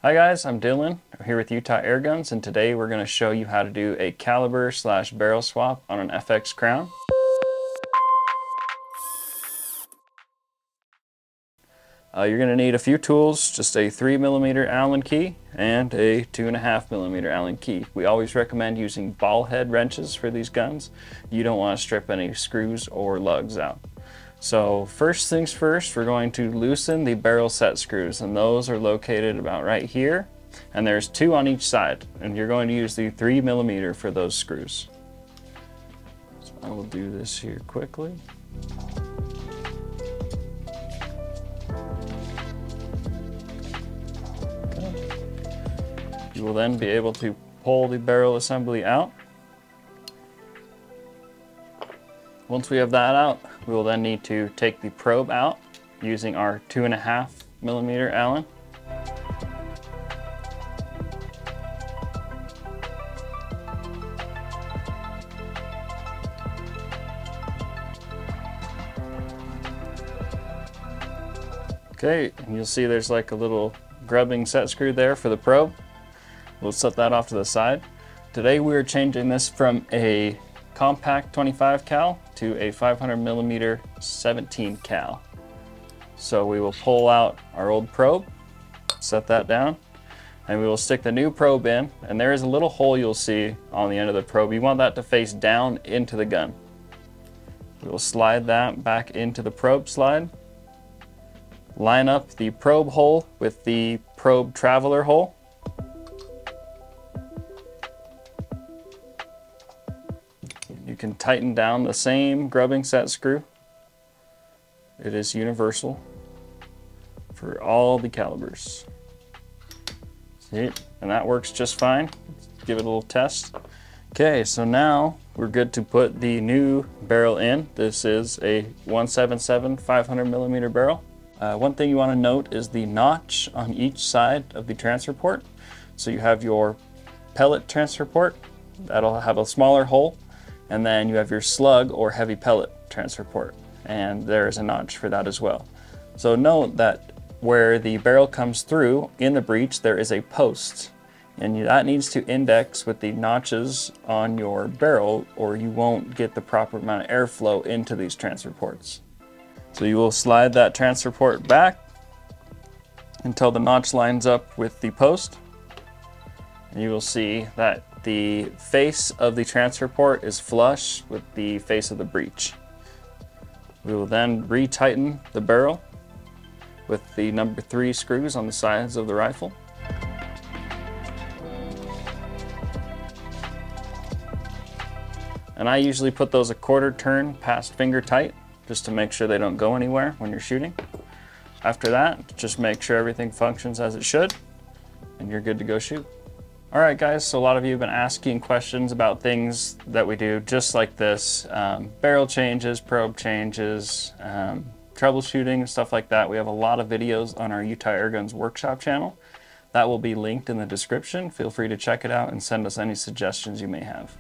Hi guys, I'm Dylan. I'm here with Utah Airguns, and today we're going to show you how to do a caliber / barrel swap on an FX Crown. You're going to need a few tools, just a 3mm Allen key and a 2.5mm Allen key. We always recommend using ball head wrenches for these guns. You don't want to strip any screws or lugs out. So first things first, we're going to loosen the barrel set screws, and those are located about right here, and there's 2 on each side, and you're going to use the 3mm for those screws. So I will do this here quickly. Okay. You will then be able to pull the barrel assembly out. Once we have that out, we will then need to take the probe out using our 2.5mm Allen. Okay, and you'll see there's like a little grubbing set screw there for the probe. We'll set that off to the side. Today we are changing this from a compact 25 cal to a 500mm 17 cal. So we will pull out our old probe, set that down, and we will stick the new probe in, and there is a little hole you'll see on the end of the probe. You want that to face down into the gun. We will slide that back into the probe slide, line up the probe hole with the probe traveler hole. You can tighten down the same grubbing set screw. It is universal for all the calibers. See, and that works just fine. Let's give it a little test. Okay, so now we're good to put the new barrel in. This is a 177 500mm barrel. One thing you want to note is the notch on each side of the transfer port. So you have your pellet transfer port, that'll have a smaller hole, and then you have your slug or heavy pellet transfer port, and there's a notch for that as well. So note that where the barrel comes through in the breech, there is a post, and that needs to index with the notches on your barrel, or you won't get the proper amount of airflow into these transfer ports. So you will slide that transfer port back until the notch lines up with the post, and you will see that the face of the transfer port is flush with the face of the breech. We will then retighten the barrel with the number 3 screws on the sides of the rifle. And I usually put those a 1/4 turn past finger tight, just to make sure they don't go anywhere when you're shooting. After that, just make sure everything functions as it should, and you're good to go shoot. Alright guys, so a lot of you have been asking questions about things that we do just like this. Barrel changes, probe changes, troubleshooting, and stuff like that. We have a lot of videos on our Utah Airguns workshop channel. That will be linked in the description. Feel free to check it out and send us any suggestions you may have.